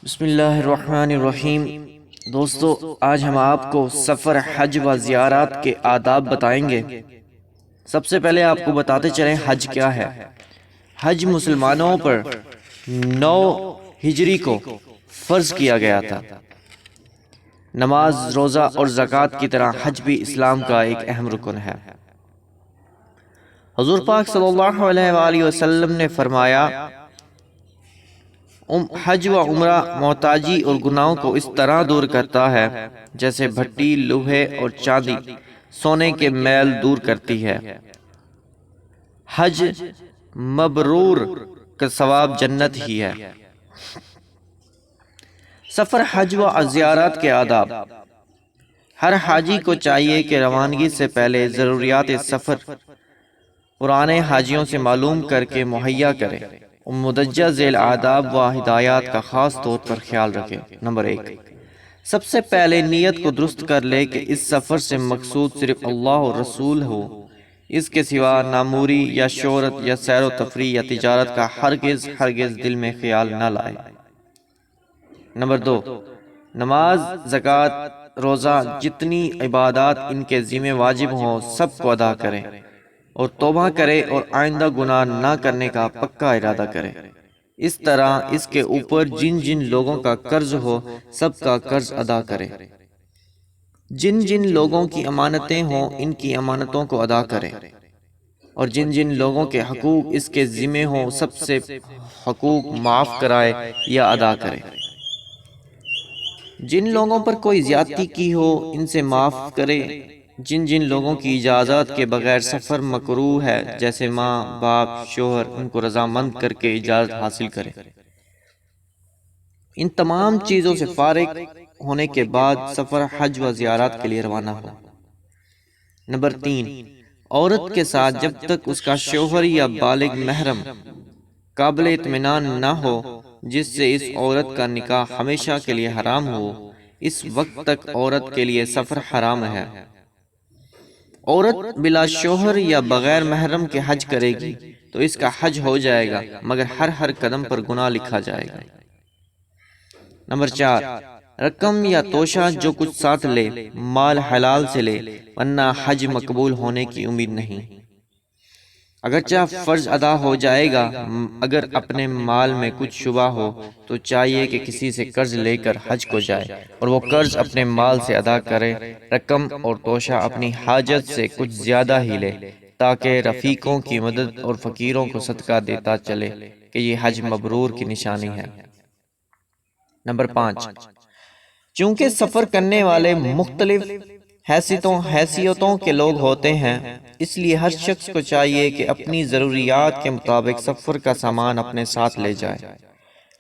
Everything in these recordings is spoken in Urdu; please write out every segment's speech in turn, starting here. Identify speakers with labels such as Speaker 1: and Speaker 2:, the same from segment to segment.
Speaker 1: بسم اللہ الرحمن الرحیم۔ دوستو، آج ہم آپ کو سفر حج و زیارات کے آداب بتائیں گے۔ سب سے پہلے آپ کو بتاتے چلیں حج کیا ہے۔ حج مسلمانوں پر 9 ہجری کو فرض کیا گیا تھا۔ نماز، روزہ اور زکوٰۃ کی طرح حج بھی اسلام کا ایک اہم رکن ہے۔ حضور پاک صلی اللہ علیہ وآلہ وسلم نے فرمایا، حج و عمرہ محتاجی اور گناہوں کو اس طرح دور کرتا ہے جیسے بھٹی لوہے اور چاندی سونے کے میل دور کرتی ہے۔ حج مبرور کا ثواب جنت ہی ہے۔ سفر حج و زیارات کے آداب۔ ہر حاجی کو چاہیے کہ روانگی سے پہلے ضروریات سفر پرانے حاجیوں سے معلوم کر کے مہیا کرے اور مدرجہ ذیل آداب و ہدایات کا خاص طور پر خیال رکھے۔ نمبر 1، سب سے پہلے نیت کو درست کر لے کہ اس سفر سے مقصود صرف اللہ اور رسول ہو۔ اس کے سوا ناموری یا شہرت یا سیر و تفریح یا تجارت کا ہرگز دل میں خیال نہ لائے۔ نمبر 2، نماز، زکوٰۃ، روزہ، جتنی عبادات ان کے ذمہ واجب ہوں سب کو ادا کریں اور توبہ کرے اور آئندہ گناہ نہ کرنے کا پکا ارادہ کرے۔ اس طرح اس کے اوپر جن جن لوگوں کا قرض ہو سب کا قرض ادا کرے۔ جن جن لوگوں کی امانتیں ہوں ان کی امانتوں کو ادا کرے اور جن جن لوگوں کے حقوق اس کے ذمہ ہوں سب سے حقوق معاف کرائے یا ادا کرے۔ جن لوگوں پر کوئی زیادتی کی ہو ان سے معاف کرے۔ جن جن لوگوں کی اجازت کے بغیر سفر مکروہ ہے جیسے ماں، باپ، شوہر، ان کو رضامند کر کے اجازت حاصل کرے۔ ان تمام چیزوں سے فارغ ہونے کے بعد سفر حج و زیارات کے لیے روانہ ہو۔ نمبر 3، عورت کے ساتھ جب تک اس کا شوہر یا بالغ محرم قابل اطمینان نہ ہو جس سے اس عورت کا نکاح ہمیشہ کے لیے حرام ہو، اس وقت تک عورت کے لیے سفر حرام ہے۔ عورت بلا شوہر یا بغیر محرم کے حج کرے گی تو اس کا حج ہو جائے گا مگر ہر قدم پر گناہ لکھا جائے گا۔ نمبر 4، رقم یا توشہ جو کچھ ساتھ لے مال حلال سے لے ورنہ حج مقبول ہونے کی امید نہیں۔ اگرچہ فرض ادا ہو جائے گا اگر اپنے مال میں کچھ شبہ ہو تو چاہیے کہ کسی سے قرض لے کر حج کو جائے اور وہ قرض اپنے مال سے ادا کرے۔ رقم اور توشہ اپنی حاجت سے کچھ زیادہ ہی لے تاکہ رفیقوں کی مدد اور فقیروں کو صدقہ دیتا چلے کہ یہ حج مبرور کی نشانی ہے۔ نمبر 5، چونکہ سفر کرنے والے مختلف حیثیتوں کے لوگ ہوتے ہیں اس لیے ہر شخص کو چاہیے کہ اپنی ضروریات کے مطابق سفر کا سامان اپنے ساتھ لے جائے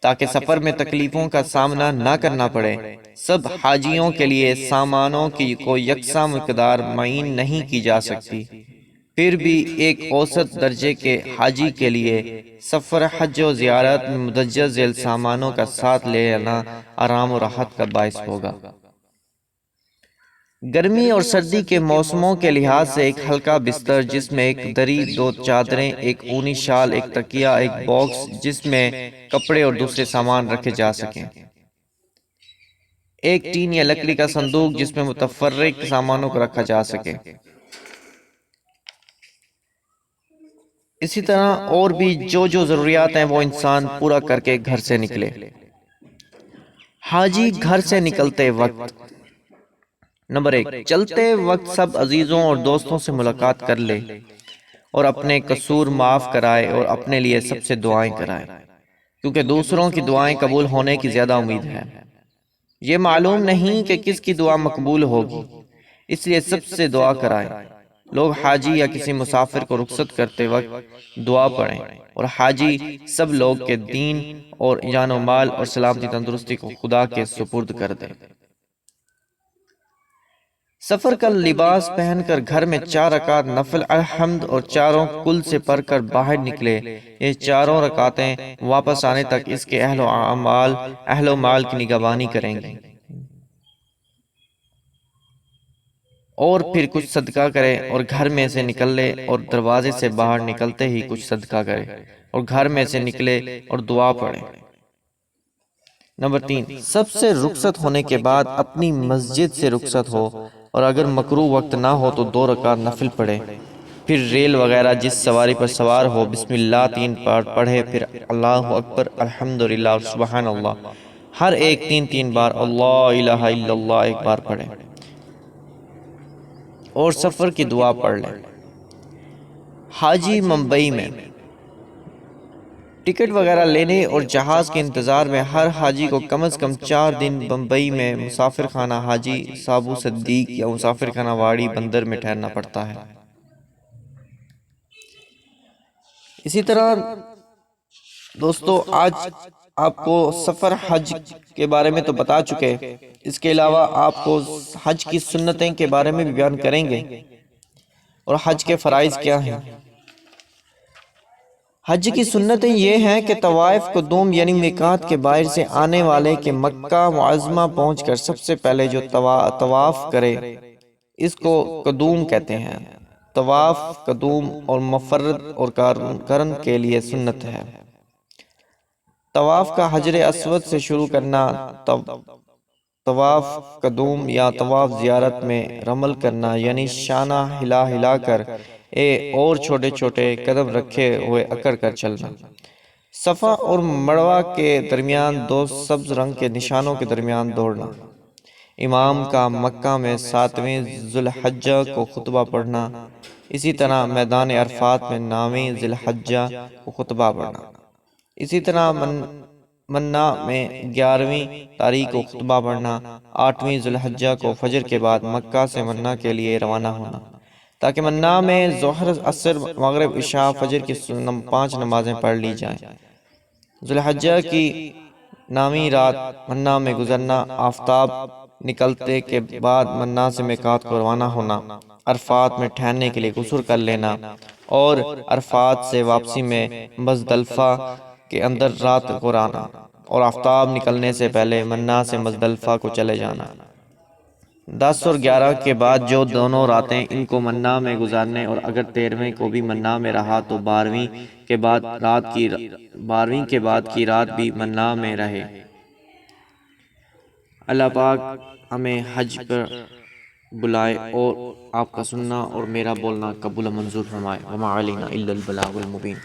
Speaker 1: تاکہ سفر میں تکلیفوں کا سامنا نہ کرنا پڑے۔ سب حاجیوں کے لیے سامانوں کی کوئی یکساں مقدار معین نہیں کی جا سکتی، پھر بھی ایک اوسط درجے کے حاجی کے لیے سفر حج و زیارت میں مدرجہ ذیل سامانوں کا ساتھ لے لینا آرام و راحت کا باعث ہوگا۔ گرمی اور سردی کے موسموں کے لحاظ سے ایک ہلکا بستر جس میں ایک دری، 2 چادریں، ایک اونی شال، ایک تکیہ، ایک باکس جس میں کپڑے اور دوسرے سامان رکھے جا سکیں، ایک ٹین یا لکڑی کا صندوق جس میں متفرق سامانوں کو رکھا جا سکے۔ اسی طرح اور بھی جو ضروریات ہیں وہ انسان پورا کر کے گھر سے نکلے۔ حاجی گھر سے نکلتے وقت۔ نمبر 1، چلتے وقت سب عزیزوں اور دوستوں سے ملاقات کر لے اور اپنے قصور معاف کرائے اور اپنے لیے سب سے دعائیں کرائے کیونکہ دوسروں کی دعائیں قبول ہونے کی زیادہ امید ہے۔ یہ معلوم نہیں کہ کس کی دعا مقبول ہوگی، اس لیے سب سے دعا کرائیں۔ لوگ حاجی یا کسی مسافر کو رخصت کرتے وقت دعا پڑھیں اور حاجی سب لوگ کے دین اور جان و مال اور سلامتی تندرستی کو خدا کے سپرد کر دے۔ سفر کا لباس پہن کر گھر میں 4 رکعت نفل الحمد اور چاروں کل سے پڑھ کر باہر نکلے۔ یہ 4 رکعتیں واپس آنے تک اس کے اہل و مال کی نگہبانی کریں گی اور پھر کچھ صدقہ کرے اور گھر میں سے نکلے اور دروازے سے باہر نکلتے ہی کچھ صدقہ کرے اور گھر میں سے نکلے اور دعا پڑھے۔ نمبر 3، سب سے رخصت ہونے کے بعد اپنی مسجد سے رخصت ہو، اور اگر مکروہ وقت نہ ہو تو 2 رکعت نفل پڑھے، پھر ریل وغیرہ جس سواری پر سوار ہو بسم اللہ 3 بار پڑھے، پھر اللہ اکبر، الحمدللہ اور سبحان اللہ ہر ایک 3 بار، اللہ الہ الا اللہ 1 بار پڑھے، اور سفر کی دعا پڑھ لیں۔ حاجی ممبئی میں ٹکٹ وغیرہ لینے اور جہاز کے انتظار میں ہر حاجی کو کم از کم 4 دن بمبئی میں مسافر خانہ حاجی سابو صدیق یا مسافر خانہ واڑی بندر میں ٹھہرنا پڑتا ہے۔ اسی طرح دوستو، آج آپ کو سفر حج کے بارے میں تو بتا چکے، اس کے علاوہ آپ کو حج کی سنتیں کے بارے میں بھی بیان کریں گے، اور حج کے فرائض کیا ہیں۔ حج کی سنتیں یہ ہیں کہ طواف قدوم یعنی میقات کے باہر سے آنے والے کے مکہ معظمہ پہنچ کر سب سے پہلے جو طواف کرے اس کو قدوم کہتے ہیں۔ طواف قدوم اور مفرد اور قارن کے لیے سنت ہے۔ طواف کا حجر اسود سے شروع کرنا، طواف قدوم یا طواف زیارت میں رمل کرنا یعنی شانہ ہلا ہلا کر اور چھوٹے چھوٹے قدم رکھے ہوئے اکڑ کر چلنا، صفا اور مروہ کے درمیان 2 سبز رنگ کے نشانوں کے درمیان دوڑنا، امام کا مکہ میں 7ویں ذی الحجہ کو خطبہ پڑھنا، اسی طرح میدان عرفات میں 9ویں ذی الحجہ کو خطبہ پڑھنا، اسی طرح منا میں 11ویں تاریخ کو خطبہ پڑھنا، 8ویں ذی الحجہ کو فجر کے بعد مکہ سے منا کے لیے روانہ ہونا، تاکہ منا میں ظہر، عصر، مغرب، عشاء، فجر کی 5 نمازیں پڑھ لی جائیں۔ ذی الحجہ کی 9ویں رات منا میں گزرنا، آفتاب نکلتے کے بعد منا سے میقات کو روانہ ہونا، عرفات میں ٹھہرنے کے لیے غسل کر لینا، اور عرفات سے واپسی میں مزدلفہ کے اندر رات گزارنا، اور آفتاب نکلنے سے پہلے منا سے مزدلفہ کو چلے جانا۔ 10 اور 11 کے بعد جو دونوں راتیں ان کو منا میں گزارنے، اور اگر 13ویں کو بھی منا میں رہا تو 12ویں کے بعد کی رات بھی منا میں رہے۔ اللہ پاک ہمیں حج پر بلائے اور آپ کا سننا اور میرا بولنا قبول منظور فرمائے۔ وما علینا الا البلاغ المبین۔